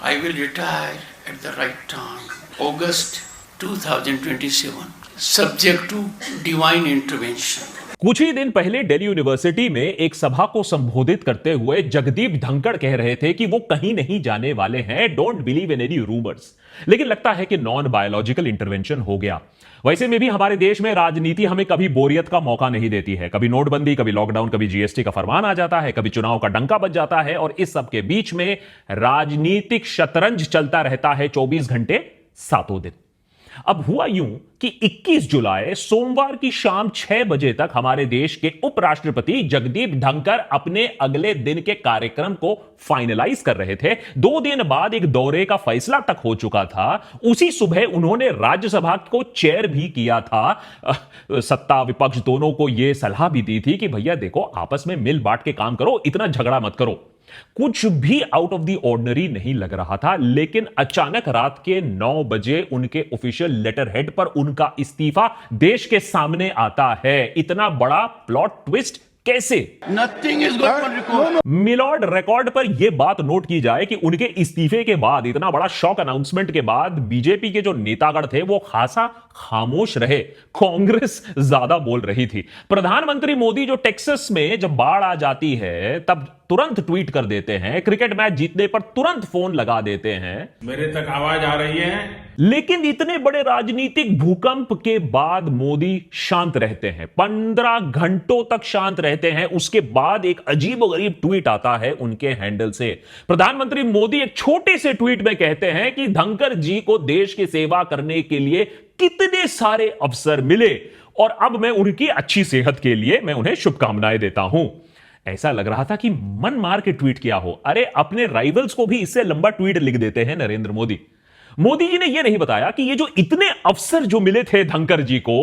I will retire at the right time, August 2027, subject to divine intervention. कुछ ही दिन पहले Delhi university में एक सभा को संबोधित करते हुए जगदीप धनखड़ कह रहे थे कि वो कहीं नहीं जाने वाले हैं, don't believe in any rumours. लेकिन लगता है कि नॉन बायोलॉजिकल इंटरवेंशन हो गया। वैसे में भी हमारे देश में राजनीति हमें कभी बोरियत का मौका नहीं देती है। कभी नोटबंदी, कभी लॉकडाउन, कभी जीएसटी का फरमान आ जाता है, कभी चुनाव का डंका बज जाता है, और इस सब के बीच में राजनीतिक शतरंज चलता रहता है 24 घंटे सातों दिन। अब हुआ यूं कि 21 जुलाई सोमवार की शाम 6 बजे तक हमारे देश के उपराष्ट्रपति जगदीप धनखड़ अपने अगले दिन के कार्यक्रम को फाइनलाइज कर रहे थे। 2 दिन बाद एक दौरे का फैसला तक हो चुका था। उसी सुबह उन्होंने राज्यसभा को चेयर भी किया था। सत्ता विपक्ष दोनों को यह सलाह भी दी थी कि भैया देखो, आपस में मिल बांट के काम करो, इतना झगड़ा मत करो। कुछ भी आउट ऑफ द ऑर्डिनरी नहीं लग रहा था, लेकिन अचानक रात के 9 बजे उनके ऑफिशियल लेटर हेड पर उनका इस्तीफा देश के सामने आता है। इतना बड़ा प्लॉट ट्विस्ट कैसे? Nothing is going on record. Milord, record पर यह बात नोट की जाए कि उनके इस्तीफे के बाद, इतना बड़ा शॉक अनाउंसमेंट के बाद, बीजेपी के जो नेतागण थे वो खासा खामोश रहे। कांग्रेस ज्यादा बोल रही थी। प्रधानमंत्री मोदी जो टेक्सास में जब बाढ़ आ जाती है तब तुरंत ट्वीट कर देते हैं, क्रिकेट मैच जीतने पर तुरंत फोन लगा देते हैं, मेरे तक आवाज आ रही है। लेकिन इतने बड़े राजनीतिक भूकंप के बाद मोदी शांत रहते हैं, 15 घंटों तक शांत रहते हैं। उसके बाद एक अजीबोगरीब ट्वीट आता है उनके हैंडल से। प्रधानमंत्री मोदी एक छोटे से ट्वीट में कहते हैं कि धनखड़ जी को देश की सेवा करने के लिए कितने सारे अवसर मिले, और अब मैं उनकी अच्छी सेहत के लिए मैं उन्हें शुभकामनाएं देता हूं। ऐसा लग रहा था कि मन मार के ट्वीट किया हो। अरे, अपने राइवल्स को भी इससे लंबा ट्वीट लिख देते हैं नरेंद्र मोदी। मोदी जी ने यह नहीं बताया कि ये जो इतने अवसर जो मिले थे धनखड़ जी को,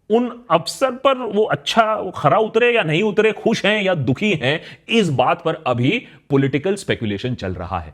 उन अवसर पर वो अच्छा खरा उतरे या नहीं उतरे, खुश हैं या दुखी हैं, इस बात पर अभी पॉलिटिकल स्पेकुलेशन चल रहा है।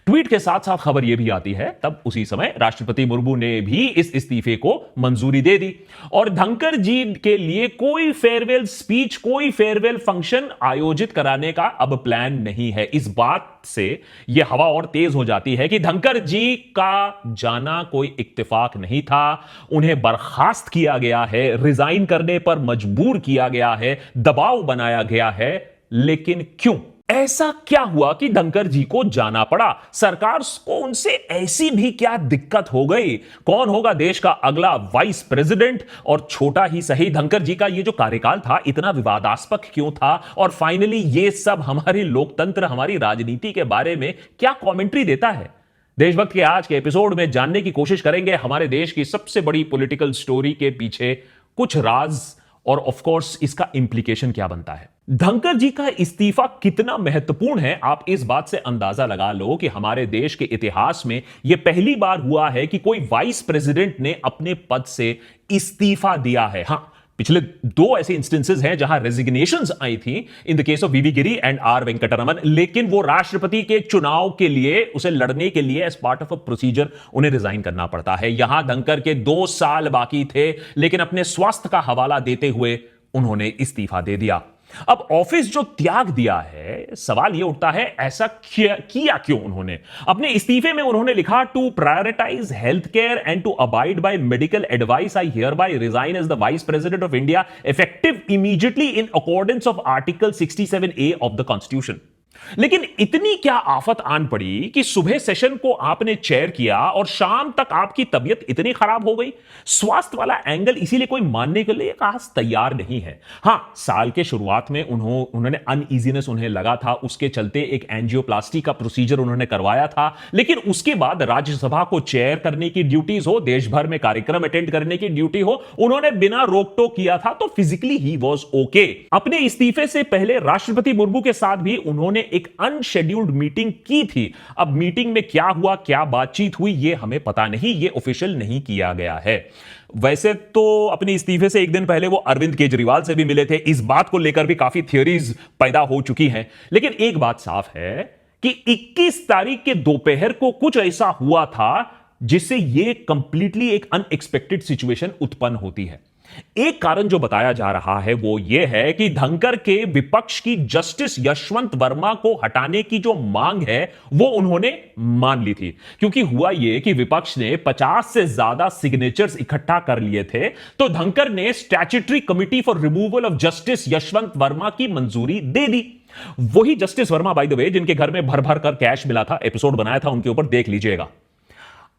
ट्वीट के साथ साथ खबर यह भी आती है तब उसी समय राष्ट्रपति मुर्मू ने भी इस इस्तीफे को मंजूरी दे दी, और धनखड़ जी के लिए कोई फेयरवेल स्पीच, कोई फेयरवेल फंक्शन आयोजित कराने का अब प्लान नहीं है। इस बात से यह हवा और तेज हो जाती है कि धनखड़ जी का जाना कोई इत्तेफाक नहीं था। उन्हें बर्खास्त किया गया है, रिजाइन करने पर मजबूर किया गया है, दबाव बनाया गया है। लेकिन क्यों? ऐसा क्या हुआ कि धनखड़ जी को जाना पड़ा? सरकार को उनसे ऐसी भी क्या दिक्कत हो गई? कौन होगा देश का अगला वाइस प्रेसिडेंट? और छोटा ही सही, धनखड़ जी का ये जो कार्यकाल था इतना विवादास्पद क्यों था? और फाइनली ये सब हमारे लोकतंत्र, हमारी राजनीति के बारे में क्या कमेंट्री देता है? देशभक्त के आज के एपिसोड में जानने की कोशिश करेंगे हमारे देश की सबसे बड़ी पॉलिटिकल स्टोरी के पीछे कुछ राज, और ऑफ कोर्स इसका इंप्लीकेशन क्या बनता है। धनखड़ जी का इस्तीफा कितना महत्वपूर्ण है, आप इस बात से अंदाजा लगा लो कि हमारे देश के इतिहास में यह पहली बार हुआ है कि कोई वाइस प्रेसिडेंट ने अपने पद से इस्तीफा दिया है। हां, पिछले 2 ऐसे इंस्टेंसेस हैं जहां रेजिग्नेशंस आई थी, in the case of VV Giri and R Venkataraman, लेकिन वो राष्ट्रपति के चुनाव के लिए, उसे लड़ने के लिए as part of a procedure उन्हें रिजाइन करना पड़ता है। यहां धनखड़ के 2 साल बाकी थे, लेकिन अपने स्वास्थ्य का हवाला देते हुए उन्होंने इस्तीफा दे दिया। अब ऑफिस जो त्याग दिया है, सवाल यह उठता है ऐसा किया क्यों उन्होंने? अपने इस्तीफे में उन्होंने लिखा, to prioritise health care and to abide by medical advice I hereby resign as the vice president of India effective immediately in accordance of article 67A of the constitution. लेकिन इतनी क्या आफत आन पड़ी कि सुबह सेशन को आपने चेयर किया और शाम तक आपकी तबीयत इतनी खराब हो गई? स्वास्थ्य वाला एंगल इसीलिए कोई मानने के लिए खास तैयार नहीं है। हां, साल के शुरुआत में उन्होंने अनइजीनेस उन्हें लगा था, उसके चलते एक एंजियोप्लास्टी का प्रोसीजर उन्होंने करवाया था। लेकिन उसके बाद राज्यसभा को चेयर करने की ड्यूटीज हो, देश भर में कार्यक्रम अटेंड करने की ड्यूटी हो, उन्होंने बिना रोक टोक किया था, तो फिजिकली ही वाज ओके। अपने इस्तीफे से पहले राष्ट्रपति मुर्मू के साथ भी उन्होंने एक अनशेड्यूल्ड मीटिंग की थी। अब मीटिंग में क्या हुआ, क्या बातचीत हुई, यह हमें पता नहीं, यह ऑफिशियल नहीं किया गया है। वैसे तो अपने इस्तीफे से एक दिन पहले वो अरविंद केजरीवाल से भी मिले थे। इस बात को लेकर भी काफी थियरीज पैदा हो चुकी हैं। लेकिन एक बात साफ है कि 21 तारीख के दोपहर को कुछ ऐसा हुआ था जिससे यह कंप्लीटली एक अनएक्सपेक्टेड सिचुएशन उत्पन्न होती है। एक कारण जो बताया जा रहा है वो यह है कि धनकर के विपक्ष की जस्टिस यशवंत वर्मा को हटाने की जो मांग है वो उन्होंने मान ली थी, क्योंकि हुआ यह कि विपक्ष ने 50 से ज्यादा सिग्नेचर्स इकट्ठा कर लिए थे, तो धनकर ने statutory committee for removal of justice Yashwant Verma की मंजूरी दे दी। वही justice Verma by the way जिनके घर में भर भर कर कैश मिला था, एपिसोड बनाया था उनके ऊपर, देख लीजिएगा।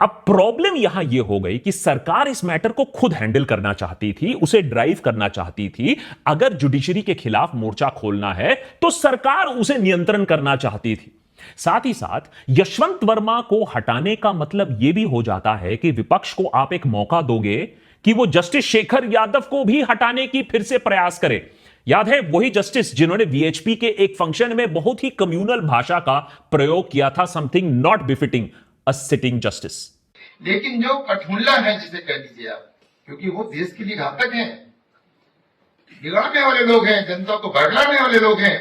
अब प्रॉब्लम यहां यह हो गई कि सरकार इस मैटर को खुद हैंडल करना चाहती थी, उसे ड्राइव करना चाहती थी। अगर जुडिशरी के खिलाफ मोर्चा खोलना है तो सरकार उसे नियंत्रण करना चाहती थी। साथ ही साथ यशवंत वर्मा को हटाने का मतलब यह भी हो जाता है कि विपक्ष को आप एक मौका दोगे कि वो जस्टिस शेखर यादव को भी हटाने की फिर से प्रयास करे। याद है वही जस्टिस जिन्होंने वीएचपी के एक फंक्शन में बहुत ही कम्युनल भाषा का प्रयोग किया था, something not befitting a sitting justice. लेकिन जो कठमुल्ला है जिसे कह दीजिए आप, क्योंकि वो देश के लिए घातक हैं, बिगाड़ने वाले लोग हैं, जनता को बरगलाने वाले लोग हैं,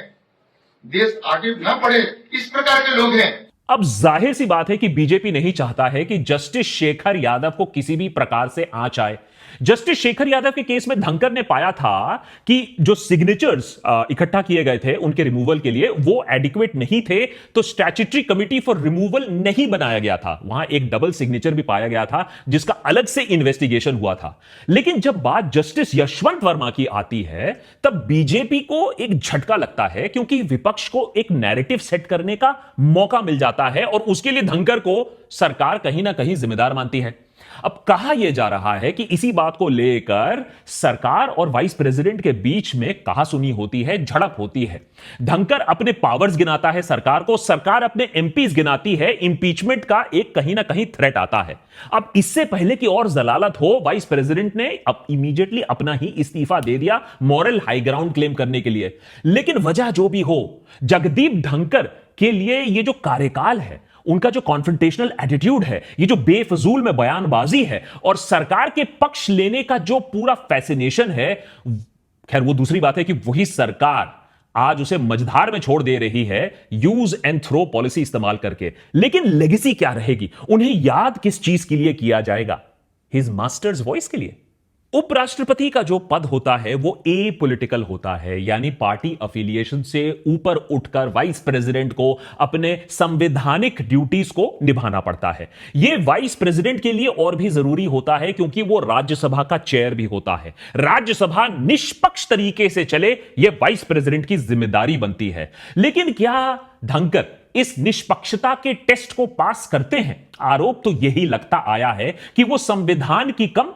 देश आगे ना बढ़े इस प्रकार के लोग हैं। अब जाहिर सी बात है कि बीजेपी नहीं चाहता है कि जस्टिस शेखर यादव को किसी भी प्रकार से आंच आए। जस्टिस शेखर यादव के केस में धनकर ने पाया था कि जो सिग्नेचर्स इकट्ठा किए गए थे उनके रिमूवल के लिए वो एडिक्वेट नहीं थे, तो स्टैट्यूटरी कमिटी फॉर रिमूवल नहीं बनाया गया था। वहां एक डबल सिग्नेचर भी पाया गया था जिसका अलग से इन्वेस्टिगेशन हुआ था। लेकिन जब बात जस्टिस यशवंत वर्मा की आती है तब बीजेपी को एक झटका लगता है, क्योंकि विपक्ष को एक नैरेटिव सेट करने का मौका मिल जाता है और उसके लिए धनकर को सरकार कहीं ना कहीं जिम्मेदार मानती है। अब कहा यह जा रहा है कि इसी बात को लेकर सरकार और वाइस प्रेसिडेंट के बीच में कहासुनी होती है, झड़प होती है। धनकर अपने पावर्स गिनाता है सरकार को, सरकार अपने एमपीज गिनाती है, इंपीचमेंट का एक कहीं ना कहीं थ्रेट आता है। अब इससे पहले की और जलालत हो, वाइस प्रेसिडेंट ने अब इमीडिएटली अपना ही इस्तीफा दे दिया मॉरल हाई ग्राउंड क्लेम करने के लिए। लेकिन वजह जो भी हो, जगदीप धनकर के लिए यह जो कार्यकाल है, उनका जो कॉन्फ्रंटेशनल एटीट्यूड है, ये जो बेफजूल में बयानबाजी है और सरकार के पक्ष लेने का जो पूरा फैसिनेशन है, खैर वो दूसरी बात है कि वही सरकार आज उसे मझधार में छोड़ दे रही है यूज एंड थ्रो पॉलिसी इस्तेमाल करके। लेकिन लेगेसी क्या रहेगी? उन्हें याद किस चीज के लिए किया जाएगा? हिज मास्टर्स वॉइस के लिए। उपराष्ट्रपति का जो पद होता है वो ए पॉलिटिकल होता है, यानी पार्टी अफिलिएशन से ऊपर उठकर वाइस प्रेसिडेंट को अपने संवैधानिक ड्यूटीज को निभाना पड़ता है। यह वाइस प्रेसिडेंट के लिए और भी जरूरी होता है क्योंकि वो राज्यसभा का चेयर भी होता है। राज्यसभा निष्पक्ष तरीके से चले, यह वाइस प्रेसिडेंट की जिम्मेदारी बनती है। लेकिन क्या धनकर इस निष्पक्षता के टेस्ट को पास करते हैं? आरोप तो यही लगता आया है कि वो संविधान की कम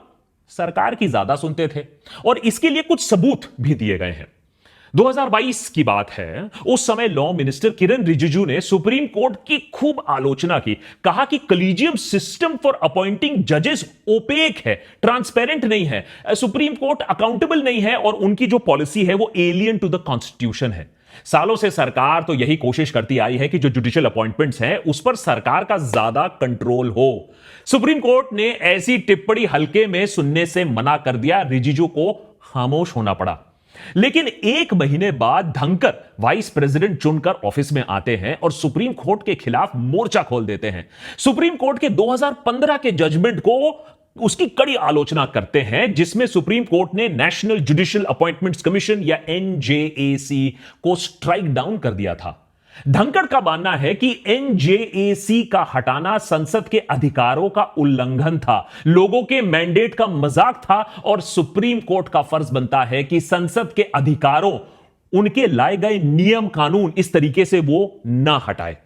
सरकार की ज्यादा सुनते थे, और इसके लिए कुछ सबूत भी दिए गए हैं। 2022 की बात है, उस समय लॉ मिनिस्टर किरण रिजिजू ने सुप्रीम कोर्ट की खूब आलोचना की। कहा कि कॉलेजियम सिस्टम फॉर अपॉइंटिंग जजेस ओपेक है, ट्रांसपेरेंट नहीं है, सुप्रीम कोर्ट अकाउंटेबल नहीं है और उनकी जो पॉलिसी है वो एलियन टू द कॉन्स्टिट्यूशन है। सालों से सरकार तो यही कोशिश करती आई है कि जो जुडिशियल अपॉइंटमेंट्स हैं उस पर सरकार का ज्यादा कंट्रोल हो। सुप्रीम कोर्ट ने ऐसी टिप्पणी हल्के में सुनने से मना कर दिया, रिजिजू को खामोश होना पड़ा। लेकिन एक महीने बाद धनकर वाइस प्रेसिडेंट चुनकर ऑफिस में आते हैं और सुप्रीम कोर्ट के खिलाफ मोर्चा खोल देते हैं। सुप्रीम कोर्ट के 2015 के जजमेंट को उसकी कड़ी आलोचना करते हैं, जिसमें सुप्रीम कोर्ट ने नेशनल जुडिशियल अपॉइंटमेंट्स कमीशन या एनजेएसी को स्ट्राइक डाउन कर दिया था। धनखड़ का मानना है कि एनजेएसी का हटाना संसद के अधिकारों का उल्लंघन था, लोगों के मैंडेट का मजाक था और सुप्रीम कोर्ट का फर्ज बनता है कि संसद के अधिकारों, उनके लाए गए नियम कानून इस तरीके से वो ना हटाए।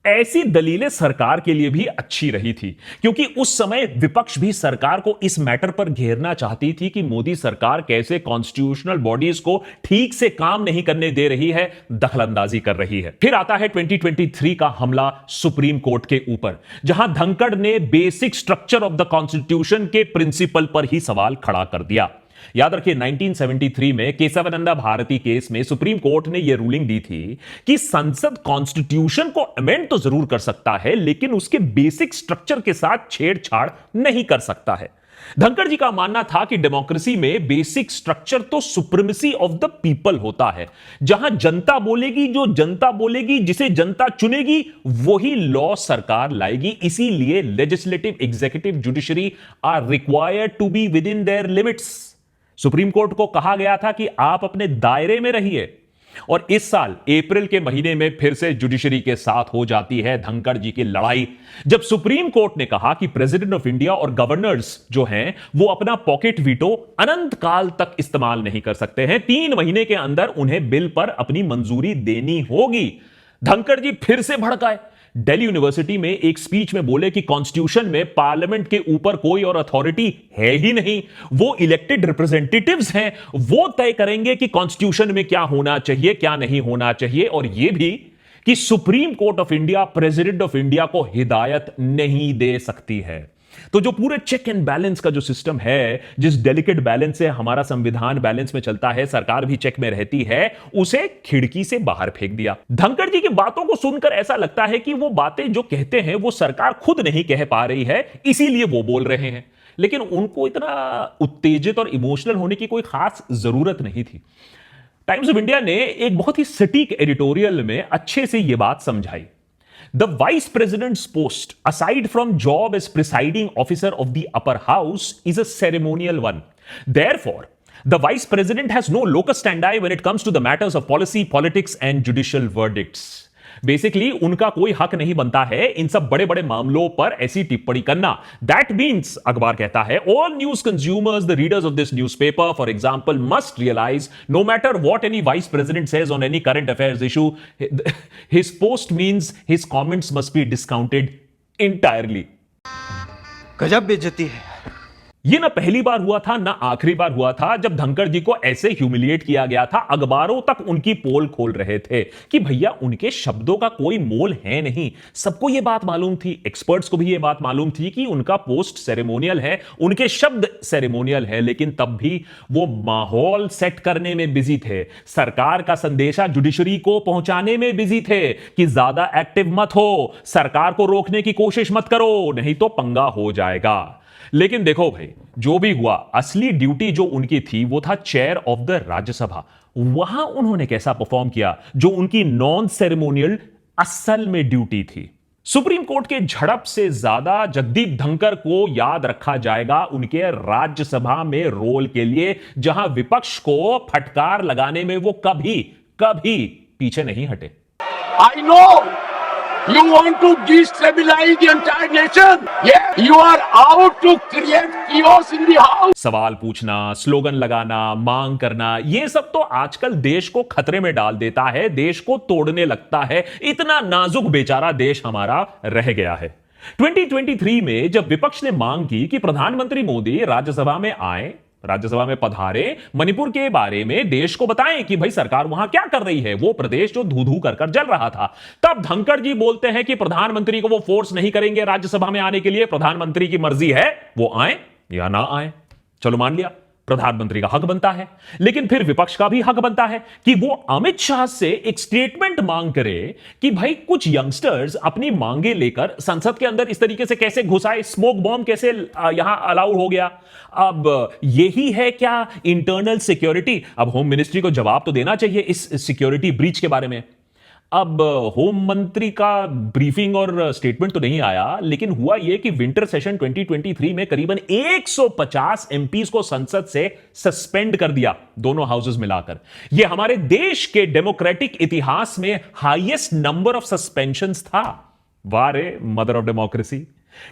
ऐसी दलीलें सरकार के लिए भी अच्छी रही थी, क्योंकि उस समय विपक्ष भी सरकार को इस मैटर पर घेरना चाहती थी कि मोदी सरकार कैसे कॉन्स्टिट्यूशनल बॉडीज को ठीक से काम नहीं करने दे रही है, दखलंदाजी कर रही है। फिर आता है 2023 का हमला सुप्रीम कोर्ट के ऊपर, जहां धनखड़ ने basic structure of the constitution के प्रिंसिपल पर ही सवाल खड़ा कर दिया। याद रखिए 1973 में केशवानंद भारती केस में सुप्रीम कोर्ट ने यह रूलिंग दी थी कि संसद कॉन्स्टिट्यूशन को अमेंड तो जरूर कर सकता है, लेकिन उसके बेसिक स्ट्रक्चर के साथ छेड़छाड़ नहीं कर सकता है। धनखड़ जी का मानना था कि डेमोक्रेसी में बेसिक स्ट्रक्चर तो सुप्रीमेसी ऑफ द पीपल होता है, जहां जनता बोलेगी, जो जनता बोलेगी, जिसे जनता चुनेगी, वही लॉ सरकार लाएगी। इसीलिए legislative, executive, judiciary are required to be within their limits. Supreme court को कहा गया था कि आप अपने दायरे में रहिए, और इस साल अप्रैल के महीने में फिर से जुडिशरी के साथ हो जाती है धनखड़ जी की लड़ाई, जब सुप्रीम कोर्ट ने कहा कि प्रेसिडेंट ऑफ इंडिया और गवर्नर्स जो हैं वो अपना पॉकेट वीटो अनंत काल तक इस्तेमाल नहीं कर सकते हैं, 3 महीने के अंदर उन्हें बिल पर अपनी मंजूरी देनी होगी। धनखड़ जी फिर से भड़काए, दिल्ली यूनिवर्सिटी में एक स्पीच में बोले कि कॉन्स्टिट्यूशन में पार्लियामेंट के ऊपर कोई और अथॉरिटी है ही नहीं, वो इलेक्टेड रिप्रेजेंटेटिव्स हैं, वो तय करेंगे कि कॉन्स्टिट्यूशन में क्या होना चाहिए क्या नहीं होना चाहिए, और यह भी कि supreme court of India president of India को हिदायत नहीं दे सकती है। तो जो पूरे चेक एंड बैलेंस का जो सिस्टम है, जिस डेलिकेट बैलेंस से हमारा संविधान बैलेंस में चलता है, सरकार भी चेक में रहती है, उसे खिड़की से बाहर फेंक दिया। धनखड़ जी की बातों को सुनकर ऐसा लगता है कि वो बातें जो कहते हैं वो सरकार खुद नहीं कह पा रही है, इसीलिए वो बोल रहे हैं, लेकिन उनको इतना उत्तेजित और इमोशनल होने की कोई खास जरूरत नहीं थी। टाइम्स ऑफ इंडिया ने एक बहुत ही सटीक एडिटोरियल में अच्छे से यह बात समझाई। The Vice President's post, aside from job as presiding officer of the upper house, is a ceremonial one. Therefore, the Vice President has no locus standi when it comes to the matters of policy, politics, and judicial verdicts. Basically उनका कोई हक नहीं बनता है इन सब बड़े बड़े मामलों पर ऐसी टिप्पणी करना। दैट मीन्स, अखबार कहता है, all news consumers, the readers of this newspaper for example, must realise no matter what any vice president says on any current affairs issue, his post means his comments must be discounted entirely. गजब बेइज्जती है। यह ना पहली बार हुआ था ना आखिरी बार हुआ था जब धनखड़ जी को ऐसे ह्यूमिलिएट किया गया था। अखबारों तक उनकी पोल खोल रहे थे कि भैया उनके शब्दों का कोई मोल है नहीं। सबको यह बात मालूम थी, एक्सपर्ट्स को भी यह बात मालूम थी कि उनका पोस्ट सेरेमोनियल है, उनके शब्द सेरेमोनियल है, लेकिन तब भी वो माहौल सेट करने में बिजी थे, सरकार का संदेशा जुडिशरी को पहुंचाने में बिजी थे कि ज्यादा एक्टिव मत हो, सरकार को रोकने की कोशिश मत करो, नहीं तो पंगा हो जाएगा। लेकिन देखो भाई, जो भी हुआ, असली ड्यूटी जो उनकी थी वो था चेयर ऑफ द राज्यसभा। वहां उन्होंने कैसा परफॉर्म किया, जो उनकी नॉन सेरेमोनियल असल में ड्यूटी थी। सुप्रीम कोर्ट के झड़प से ज्यादा जगदीप धनखड़ को याद रखा जाएगा उनके राज्यसभा में रोल के लिए, जहां विपक्ष को फटकार लगाने में वो कभी कभी पीछे नहीं हटे। I know you want to destabilize the entire nation. Yeah, you are out to create chaos in the house. सवाल पूछना, स्लोगन लगाना, मांग करना, ये सब तो आजकल देश को खतरे में डाल देता है, देश को तोड़ने लगता है। इतना नाजुक बेचारा देश हमारा रह गया है। 2023 में जब विपक्ष ने मांग की कि प्रधानमंत्री मोदी राज्यसभा में आए, राज्यसभा में पधारे, मणिपुर के बारे में देश को बताएं कि भाई सरकार वहां क्या कर रही है, वो प्रदेश जो धू धू कर जल रहा था, तब धनखड़ जी बोलते हैं कि प्रधानमंत्री को वो फोर्स नहीं करेंगे राज्यसभा में आने के लिए, प्रधानमंत्री की मर्जी है वो आए या ना आए। चलो मान लिया, प्रधानमंत्री का हक बनता है, लेकिन फिर विपक्ष का भी हक बनता है कि वो अमित शाह से एक स्टेटमेंट मांग करे कि भाई कुछ यंगस्टर्स अपनी मांगे लेकर संसद के अंदर इस तरीके से कैसे घुस आए, स्मोक बॉम्ब कैसे यहां अलाउड हो गया। अब यही है क्या इंटरनल सिक्योरिटी? अब होम मिनिस्ट्री को जवाब तो देना चाहिए इस सिक्योरिटी ब्रीच के बारे में। अब होम मंत्री का ब्रीफिंग और स्टेटमेंट तो नहीं आया, लेकिन हुआ यह कि विंटर सेशन 2023 में करीबन 150 एमपीज को संसद से सस्पेंड कर दिया, दोनों हाउसेस मिलाकर। यह हमारे देश के डेमोक्रेटिक इतिहास में हाईएस्ट नंबर ऑफ सस्पेंशंस था। वारे मदर ऑफ डेमोक्रेसी।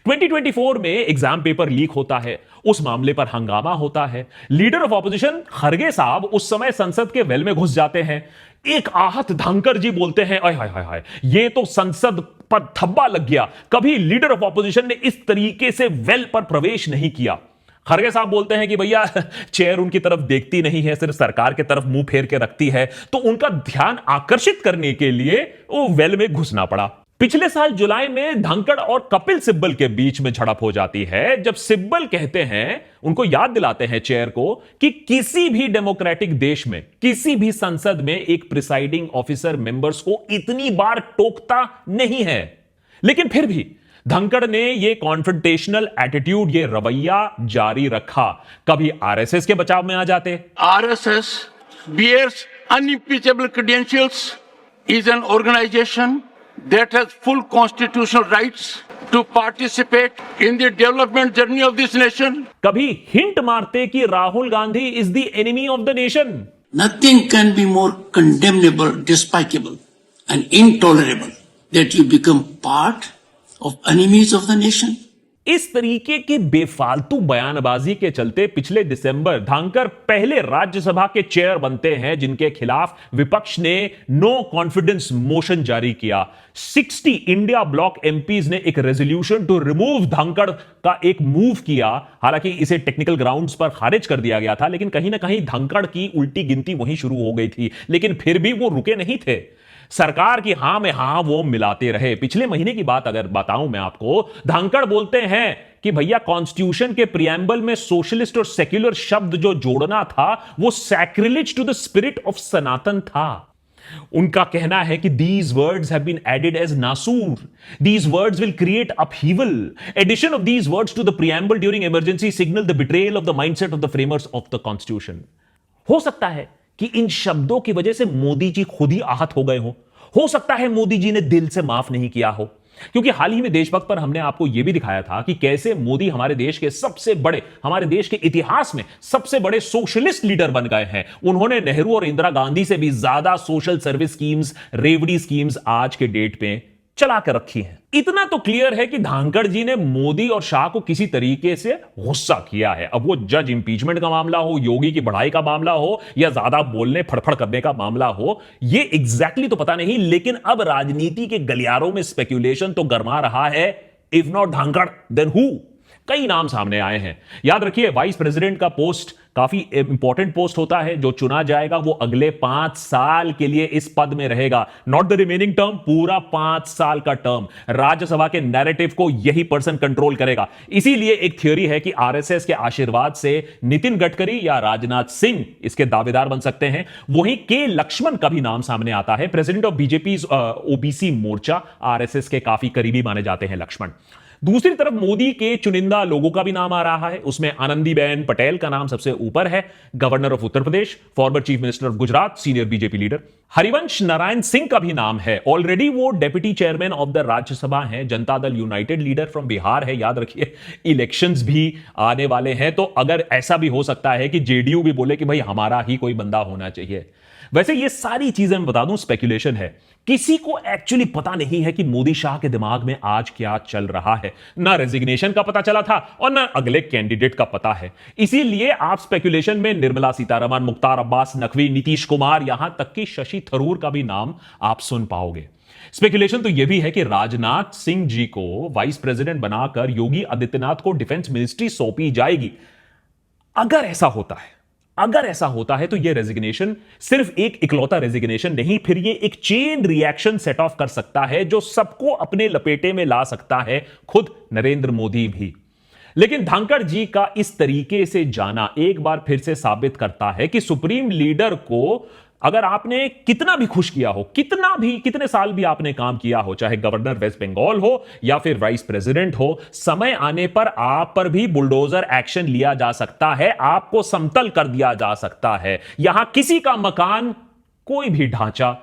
2024 में एग्जाम पेपर लीक होता है, उस मामले पर हंगामा होता है, लीडर ऑफ ऑपोजिशन खड़गे साहब उस समय संसद के वेल में घुस जाते हैं। एक आहत धनखड़ जी बोलते हैं, आय हाय हाय हाय, ये तो संसद पर धब्बा लग गया, कभी लीडर ऑफ ऑपोजिशन ने इस तरीके से वेल पर प्रवेश नहीं किया। खड़गे साहब बोलते हैं कि भैया चेयर उनकी तरफ देखती नहीं है, सिर्फ सरकार की तरफ मुंह फेर के रखती है, तो उनका ध्यान आकर्षित करने के लिए वो वेल में घुसना पड़ा। पिछले साल जुलाई में धनखड़ और कपिल सिब्बल के बीच में झड़प हो जाती है, जब सिब्बल कहते हैं, उनको याद दिलाते हैं चेयर को कि किसी भी डेमोक्रेटिक देश में, किसी भी संसद में एक प्रिसाइडिंग ऑफिसर मेंबर्स को इतनी बार टोकता नहीं है। लेकिन फिर भी धनखड़ ने यह कॉन्फ्रंटेशनल एटीट्यूड, ये रवैया जारी रखा। कभी आरएसएस के बचाव में आ जाते। RSS bears unimpeachable credentials, is an organization that has full constitutional rights to participate in the development journey of this nation. कभी हिंट मारते कि Rahul Gandhi is the enemy of the nation. Nothing can be more condemnable, despicable, and intolerable that you become part of enemies of the nation. इस तरीके की बेफालतू बयानबाजी के चलते पिछले दिसंबर धांकर पहले राज्यसभा के चेयर बनते हैं जिनके खिलाफ विपक्ष ने नो कॉन्फिडेंस मोशन जारी किया। 60 इंडिया ब्लॉक एमपीज ने एक रेजोल्यूशन टू रिमूव धांकर का एक मूव किया। हालांकि इसे टेक्निकल ग्राउंड्स पर खारिज कर दिया गया था, लेकिन कहीं ना कहीं धांकर की उल्टी गिनती वहीं शुरू हो गई थी। लेकिन फिर भी वो रुके नहीं थे, सरकार की हां में हां वो मिलाते रहे। पिछले महीने की बात अगर बताऊं मैं आपको, धांकड़ बोलते हैं कि भैया कॉन्स्टिट्यूशन के प्रियम्बल में सोशलिस्ट और सेक्युलर शब्द जो जोड़ना था वो sacrilege to the spirit of Sanatan था। उनका कहना है कि these words have been added as nasur. These words will create upheaval. Addition of these words to the preamble during emergency signal the betrayal of the mindset of the framers of the constitution. हो सकता है कि इन शब्दों की वजह से मोदी जी खुद ही आहत हो गए हो सकता है मोदी जी ने दिल से माफ नहीं किया हो, क्योंकि हाल ही में देशभक्त पर हमने आपको यह भी दिखाया था कि कैसे मोदी हमारे देश के सबसे बड़े, हमारे देश के इतिहास में सबसे बड़े सोशलिस्ट लीडर बन गए हैं। उन्होंने नेहरू और इंदिरा गांधी से भी ज्यादा सोशल सर्विस स्कीम्स, रेवड़ी स्कीम्स आज के डेट पे चला कर रखी है। इतना तो क्लियर है कि धांकड़ जी ने मोदी और शाह को किसी तरीके से गुस्सा किया है। अब वो जज इंपीचमेंट का मामला हो, योगी की बढ़ाई का मामला हो, या ज्यादा बोलने फड़फड़ करने का मामला हो, ये एग्जैक्टली तो पता नहीं, लेकिन अब राजनीति के गलियारों में स्पेक्यूलेशन तो गरमा रहा है। If not Dhankhar then who? कई नाम सामने आए हैं। याद रखिए, वाइस प्रेसिडेंट का पोस्ट काफी इंपॉर्टेंट पोस्ट होता है। जो चुना जाएगा वो अगले 5 साल के लिए इस पद में रहेगा, नॉट द रिमेनिंग टर्म, पूरा 5 साल का टर्म। राज्यसभा के नैरेटिव को यही पर्सन कंट्रोल करेगा। इसीलिए एक थ्योरी है कि आरएसएस के आशीर्वाद से नितिन गडकरी या राजनाथ सिंह इसके दावेदार बन सकते हैं। वहीं के लक्ष्मण का भी नाम सामने आता है, president of BJP OBC Morcha, RSS के काफी करीबी माने जाते हैं लक्ष्मण। दूसरी तरफ मोदी के चुनिंदा लोगों का भी नाम आ रहा है। उसमें आनंदीबेन पटेल का नाम सबसे ऊपर है, governor of Uttar Pradesh, former chief minister of Gujarat, senior BJP leader. Harivansh Narayan Singh का भी नाम है, ऑलरेडी वो deputy chairman of the Rajya Sabha हैं, Janata Dal United leader from Bihar है। याद रखिए, इलेक्शंस भी आने वाले हैं, तो अगर ऐसा भी हो सकता है कि जेडीयू भी बोले कि भाई हमारा ही कोई बंदा होना चाहिए। वैसे ये सारी चीजें मैं बता दूं स्पेक्यूलेशन है, किसी को एक्चुअली पता नहीं है कि मोदी शाह के दिमाग में आज क्या चल रहा है। ना रेजिग्नेशन का पता चला था और ना अगले कैंडिडेट का पता है। इसीलिए आप स्पेक्यूलेशन में निर्मला सीतारमण, मुख्तार अब्बास नकवी, नीतीश कुमार, यहां तक कि शशि थरूर का भी नाम आप सुन पाओगे। स्पेक्यूलेशन तो यह भी है कि राजनाथ सिंह जी को वाइस प्रेसिडेंट बनाकर योगी आदित्यनाथ को डिफेंस मिनिस्ट्री सौंपी जाएगी। अगर ऐसा होता है तो यह रेजिग्नेशन सिर्फ एक इकलौता रेजिग्नेशन नहीं, फिर यह एक चेन रिएक्शन सेट ऑफ कर सकता है जो सबको अपने लपेटे में ला सकता है, खुद नरेंद्र मोदी भी। लेकिन धांकड़ जी का इस तरीके से जाना एक बार फिर से साबित करता है कि सुप्रीम लीडर को अगर आपने कितना भी खुश किया हो, कितने साल भी आपने काम किया हो, चाहे गवर्नर वेस्ट बंगाल हो या फिर वाइस प्रेसिडेंट हो, समय आने पर आप पर भी बुलडोजर एक्शन लिया जा सकता है, आपको समतल कर दिया जा सकता है। यहां किसी का मकान, कोई भी ढांचा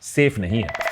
सेफ नहीं है।